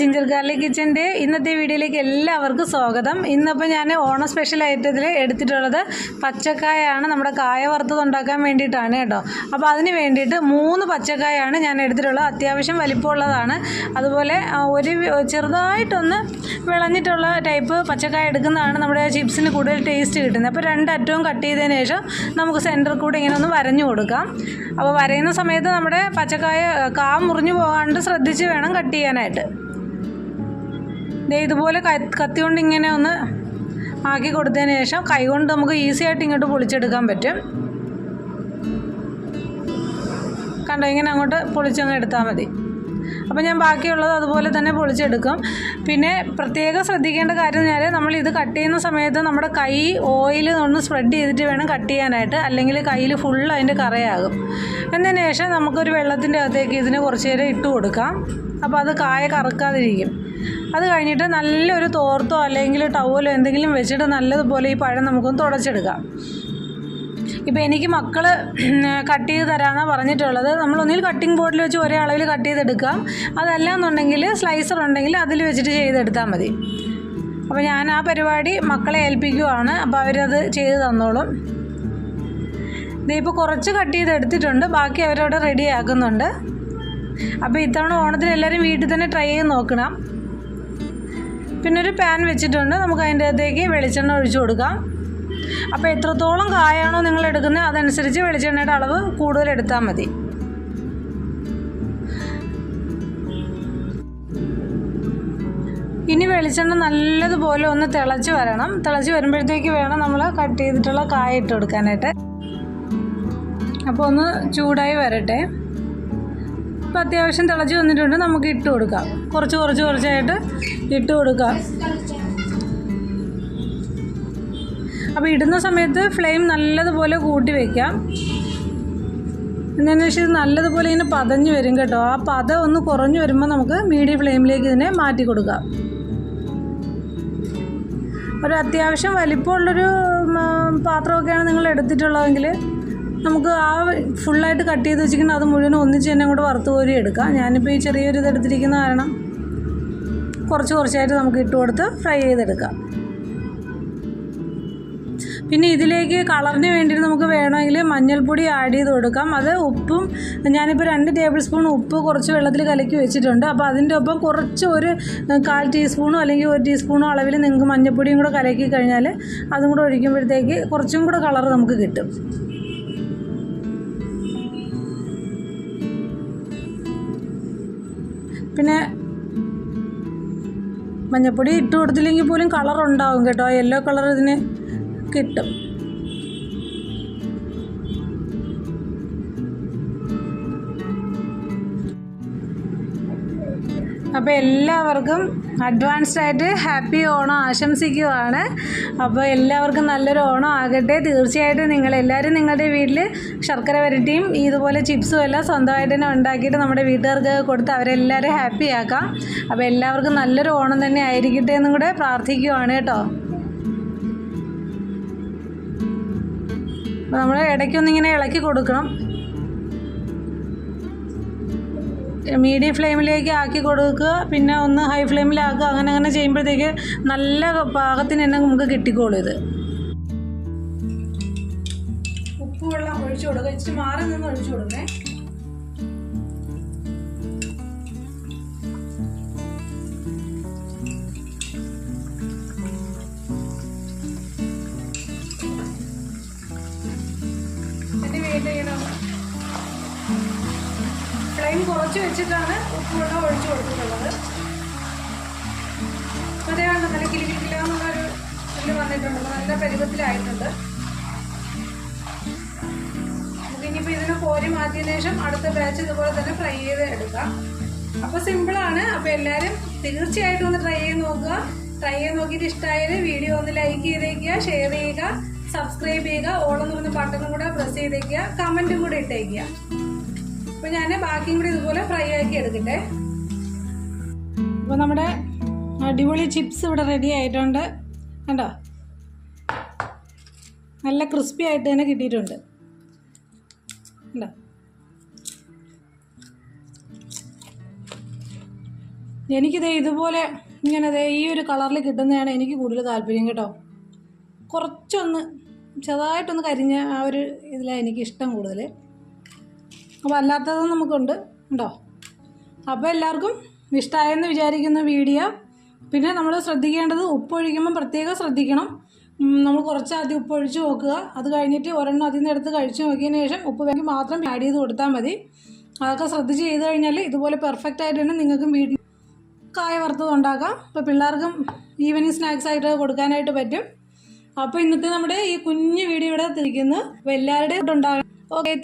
Ginger garlic കിച്ചൻ്റെ ഇന്നത്തെ വീഡിയോയിലേക്ക് എല്ലാവർക്കും സ്വാഗതം. ഇന്നിപ്പോൾ ഞാൻ ഓണം സ്പെഷ്യൽ ഐറ്റത്തിൽ എടുത്തിട്ടുള്ളത് പച്ചക്കായാണ്. നമ്മുടെ കായ വറുത്തത് ഉണ്ടാക്കാൻ വേണ്ടിയിട്ടാണ് കേട്ടോ. അപ്പോൾ അതിന് വേണ്ടിയിട്ട് 3 പച്ചക്കായാണ് ഞാൻ എടുത്തിട്ടുള്ളത്. അത്യാവശ്യം വലിപ്പമുള്ളതാണ്. അതുപോലെ ഒരു ചെറുതായിട്ടൊന്ന് വിളഞ്ഞിട്ടുള്ള ടൈപ്പ് പച്ചക്കായ എടുക്കുന്നതാണ് നമ്മുടെ ചിപ്സിന് കൂടുതൽ ടേസ്റ്റ് കിട്ടുന്നത്. അപ്പോൾ 2 അറ്റവും കട്ട് ചെയ്തതിന് ശേഷം നമുക്ക് സെൻറ്ററിൽ കൂടെ ഇങ്ങനെ ഒന്ന് വരഞ്ഞു കൊടുക്കാം. അപ്പോൾ വരയുന്ന സമയത്ത് നമ്മുടെ പച്ചക്കായ മുറിഞ്ഞു പോകാണ്ട് ശ്രദ്ധിച്ച് വേണം കട്ട് ചെയ്യാനായിട്ട്. ഇതുപോലെ കത്തി കൊണ്ട് ഇങ്ങനെ ഒന്ന് ആക്കി കൊടുത്തതിന് ശേഷം കൈ കൊണ്ട് നമുക്ക് ഈസി ആയിട്ട് ഇങ്ങോട്ട് പൊളിച്ചെടുക്കാൻ പറ്റും. കണ്ടോ, ഇങ്ങനെ അങ്ങോട്ട് പൊളിച്ചങ്ങ് എടുത്താൽ മതി. അപ്പോൾ ഞാൻ ബാക്കിയുള്ളത് അതുപോലെ തന്നെ പൊളിച്ചെടുക്കും. പിന്നെ പ്രത്യേകം ശ്രദ്ധിക്കേണ്ട കാര്യം എന്ന് പറഞ്ഞാൽ നമ്മൾ ഇത് കട്ട് ചെയ്യുന്ന സമയത്ത് നമ്മുടെ കൈ ഓയിൽ ഒന്ന് സ്പ്രെഡ് ചെയ്തിട്ട് വേണം കട്ട് ചെയ്യാനായിട്ട്, അല്ലെങ്കിൽ കയ്യിൽ ഫുൾ അതിൻ്റെ കറയാകും. എന്നതിന് ശേഷം നമുക്കൊരു വെള്ളത്തിൻ്റെ അകത്തേക്ക് ഇതിന് കുറച്ച് നേരം ഇട്ട് കൊടുക്കാം. അപ്പോൾ അത് കായ കറക്കാതിരിക്കും. അത് കഴിഞ്ഞിട്ട് നല്ലൊരു തോർത്തോ അല്ലെങ്കിൽ ടവലോ എന്തെങ്കിലും വെച്ചിട്ട് നല്ലതുപോലെ ഈ പഴം നമുക്കൊന്ന് തുടച്ചെടുക്കാം. ഇപ്പോൾ എനിക്ക് മക്കൾ കട്ട് ചെയ്ത് തരാമെന്നാണ് പറഞ്ഞിട്ടുള്ളത്. നമ്മളൊന്നിൽ കട്ടിംഗ് ബോർഡിൽ വെച്ച് ഒരേ അളവിൽ കട്ട് ചെയ്തെടുക്കാം. അതല്ല എന്നുണ്ടെങ്കിൽ സ്ലൈസർ ഉണ്ടെങ്കിൽ അതിൽ വെച്ചിട്ട് ചെയ്തെടുത്താൽ മതി. അപ്പോൾ ഞാൻ ആ പരിപാടി മക്കളെ ഏൽപ്പിക്കുവാണ്. അപ്പോൾ അവരത് ചെയ്ത് തന്നോളും. ഇതിപ്പോൾ കുറച്ച് കട്ട് ചെയ്തെടുത്തിട്ടുണ്ട്, ബാക്കി അവരവിടെ റെഡി ആക്കുന്നുണ്ട്. അപ്പോൾ ഇത്തവണ ഓണത്തിന് എല്ലാവരും വീട്ടിൽ തന്നെ ട്രൈ ചെയ്ത് നോക്കണം. പിന്നെ ഒരു പാൻ വെച്ചിട്ടുണ്ട്, നമുക്ക് അതിൻ്റെ അകത്തേക്ക് വെളിച്ചെണ്ണ ഒഴിച്ചു കൊടുക്കാം. അപ്പോൾ എത്രത്തോളം കായാണോ നിങ്ങൾ എടുക്കുന്നത് അതനുസരിച്ച് വെളിച്ചെണ്ണയുടെ അളവ് കൂടുതൽ എടുത്താൽ മതി. ഇനി വെളിച്ചെണ്ണ നല്ലതുപോലെ ഒന്ന് തിളച്ച് വരണം. തിളച്ച് വരുമ്പോഴത്തേക്ക് വേണം നമ്മൾ കട്ട് ചെയ്തിട്ടുള്ള കായ ഇട്ട് കൊടുക്കാനായിട്ട്. അപ്പോൾ ഒന്ന് ചൂടായി വരട്ടെ. ഇപ്പോൾ അത്യാവശ്യം തിളച്ച് വന്നിട്ടുണ്ട്, നമുക്ക് ഇട്ട് കൊടുക്കാം. കുറച്ചായിട്ട് ഇട്ട് കൊടുക്കാം. അപ്പോൾ ഇടുന്ന സമയത്ത് ഫ്ലെയിം നല്ലതുപോലെ കൂട്ടി വയ്ക്കാം. എന്നതിന് ശേഷം ഇത് നല്ലതുപോലെ ഇങ്ങനെ പതഞ്ഞ് വരും കേട്ടോ. ആ പതം ഒന്ന് കുറഞ്ഞു വരുമ്പോൾ നമുക്ക് മീഡിയം ഫ്ലെയിമിലേക്ക് ഇതിനെ മാറ്റി കൊടുക്കാം. ഒരു അത്യാവശ്യം വലിപ്പമുള്ളൊരു പാത്രമൊക്കെയാണ് നിങ്ങൾ എടുത്തിട്ടുള്ളതെങ്കിൽ നമുക്ക് ആ ഫുള്ളായിട്ട് കട്ട് ചെയ്ത് വെച്ചിരിക്കുന്നത് അത് മുഴുവൻ ഒന്നിച്ച് തന്നെ കൂടെ വറുത്ത് കോരി എടുക്കാം. ഞാനിപ്പോൾ ഈ ചെറിയൊരു ഇതെടുത്തിരിക്കുന്ന കാരണം കുറച്ചായിട്ട് നമുക്ക് ഇട്ട് കൊടുത്ത് ഫ്രൈ ചെയ്തെടുക്കാം. പിന്നെ ഇതിലേക്ക് കളറിന് വേണ്ടിയിട്ട് നമുക്ക് വേണമെങ്കിൽ മഞ്ഞൾപ്പൊടി ആഡ് ചെയ്ത് കൊടുക്കാം. അത് ഉപ്പും ഞാനിപ്പോൾ 2 ടേബിൾ സ്പൂൺ ഉപ്പ് കുറച്ച് വെള്ളത്തിൽ കലക്കി വെച്ചിട്ടുണ്ട്. അപ്പോൾ അതിൻ്റെ ഒപ്പം കുറച്ച് ഒരു 1/4 ടീസ്പൂണോ അല്ലെങ്കിൽ 1 ടീസ്പൂണോ അളവിൽ നിങ്ങൾക്ക് മഞ്ഞൾപ്പൊടിയും കൂടെ കലക്കി കഴിഞ്ഞാൽ അതും കൂടെ ഒഴിക്കുമ്പോഴത്തേക്ക് കുറച്ചും കൂടെ കളർ നമുക്ക് കിട്ടും. പിന്നെ മഞ്ഞൾപ്പൊടി ഇട്ട് കൊടുത്തില്ലെങ്കിൽ പോലും കളർ ഉണ്ടാവും കേട്ടോ. യെല്ലോ കളർ ഇതിന് കിട്ടും. അപ്പോൾ എല്ലാവർക്കും അഡ്വാൻസ്ഡ് ആയിട്ട് ഹാപ്പി ഓണം ആശംസിക്കുവാണ്. അപ്പോൾ എല്ലാവർക്കും നല്ലൊരു ഓണം ആകട്ടെ. തീർച്ചയായിട്ടും നിങ്ങളെല്ലാവരും നിങ്ങളുടെ വീട്ടിൽ ശർക്കര വരട്ടിയും ഇതുപോലെ ചിപ്സും എല്ലാം സ്വന്തമായിട്ട് തന്നെ ഉണ്ടാക്കിയിട്ട് നമ്മുടെ വീട്ടുകാർക്ക് കൊടുത്ത് അവരെല്ലാവരും ഹാപ്പി ആക്കാം. അപ്പോൾ എല്ലാവർക്കും നല്ലൊരു ഓണം തന്നെ ആയിരിക്കട്ടെ എന്നും കൂടെ പ്രാർത്ഥിക്കുവാണ് കേട്ടോ. അപ്പോൾ നമ്മൾ ഇടയ്ക്കൊന്നിങ്ങനെ ഇളക്കി കൊടുക്കണം. മീഡിയം ഫ്ലെയിമിലേക്ക് ആക്കി കൊടുക്കുക, പിന്നെ ഒന്ന് ഹൈ ഫ്ലെയിമിലാക്കുക. അങ്ങനെ ചെയ്യുമ്പോഴത്തേക്ക് നല്ല പാകത്തിന് തന്നെ നമുക്ക് കിട്ടിക്കോളും. ഇത് ഉപ്പ് വെള്ളം ഒഴിച്ചു കൊടുക്കുക. ഇച്ചിരി മാറി നിന്ന് ഒഴിച്ചു കൊടുക്കേ. ഫ്ലെയിം കുറച്ച് വെച്ചിട്ടാണ് ഉപ്പ് വെള്ളം ഒഴിച്ചു കൊടുത്തിട്ടുള്ളത്. അതെയാണ് നല്ല കിലുകിലാന്നുള്ളൊരു ഇതിൽ വന്നിട്ടുണ്ട്. നല്ല പരുവത്തിലായിട്ടുണ്ട്. നമുക്കിനിയിപ്പോൾ ഇതിനെ കോരി മാറ്റിയതിനു ശേഷം അടുത്ത ബാച്ച് ഇതുപോലെ തന്നെ ഫ്രൈ ചെയ്ത് എടുക്കാം. അപ്പോൾ സിമ്പിളാണ്. അപ്പോൾ എല്ലാവരും തീർച്ചയായിട്ടും ഒന്ന് ട്രൈ ചെയ്ത് നോക്കുക. ട്രൈ ചെയ്ത് നോക്കിയിട്ട് ഇഷ്ടമായാൽ വീഡിയോ ഒന്ന് ലൈക്ക് ചെയ്തേക്കുക, ഷെയർ ചെയ്യുക, സബ്സ്ക്രൈബ് ചെയ്യുക, ഓളെന്ന് പറഞ്ഞ ബട്ടണും കൂടെ പ്രസ് ചെയ്തേക്കുക, കമൻറ്റും കൂടെ ഇട്ടേക്കുക. അപ്പോൾ ഞാൻ ബാക്കിയും കൂടി ഇതുപോലെ ഫ്രൈ ആക്കി എടുക്കട്ടെ. അപ്പോൾ നമ്മുടെ അടിപൊളി ചിപ്സ് ഇവിടെ റെഡി ആയിട്ടുണ്ട് കണ്ടോ. നല്ല ക്രിസ്പി ആയിട്ട് തന്നെ കിട്ടിയിട്ടുണ്ട് കണ്ടോ. എനിക്കിതേ ഇതുപോലെ ഇങ്ങനെ ദേ ഈ ഒരു കളറിൽ കിട്ടുന്നതാണ് എനിക്ക് കൂടുതൽ താല്പര്യം കേട്ടോ. കുറച്ചൊന്ന് ചെറുതായിട്ടൊന്ന് കരിഞ്ഞ ആ ഒരു ഇതിലാണ് എനിക്കിഷ്ടം കൂടുതൽ. അപ്പോൾ അല്ലാത്തതും നമുക്കുണ്ട് ഉണ്ടോ. അപ്പോൾ എല്ലാവർക്കും ഇഷ്ടമായെന്ന് വിചാരിക്കുന്ന വീഡിയോ. പിന്നെ നമ്മൾ ശ്രദ്ധിക്കേണ്ടത് ഉപ്പൊഴിക്കുമ്പോൾ പ്രത്യേകം ശ്രദ്ധിക്കണം. നമ്മൾ കുറച്ച് ആദ്യം ഉപ്പൊഴിച്ച് നോക്കുക. അത് കഴിഞ്ഞിട്ട് ഒരെണ്ണം അതിൽ നിന്ന് എടുത്ത് കഴിച്ച് നോക്കിയതിന് ശേഷം ഉപ്പ് വേണമെങ്കിൽ മാത്രം ആഡ് ചെയ്ത് കൊടുത്താൽ മതി. അതൊക്കെ ശ്രദ്ധിച്ച് ചെയ്ത് കഴിഞ്ഞാൽ ഇതുപോലെ പെർഫെക്റ്റ് ആയിട്ട് തന്നെ നിങ്ങൾക്കും വീട്ടിൽ കായ വറുത്തത് ഉണ്ടാക്കാം. ഇപ്പോൾ പിള്ളേർക്കും ഈവനിങ് സ്നാക്സ് ആയിട്ട് കൊടുക്കാനായിട്ട് പറ്റും. അപ്പോൾ ഇന്നത്തെ നമ്മുടെ ഈ കുഞ്ഞു വീഡിയോ ഇവിടെ തിരിക്കുന്നു. അപ്പോൾ എല്ലാവരുടെയും ഉണ്ടാകും. ഓക്കെ,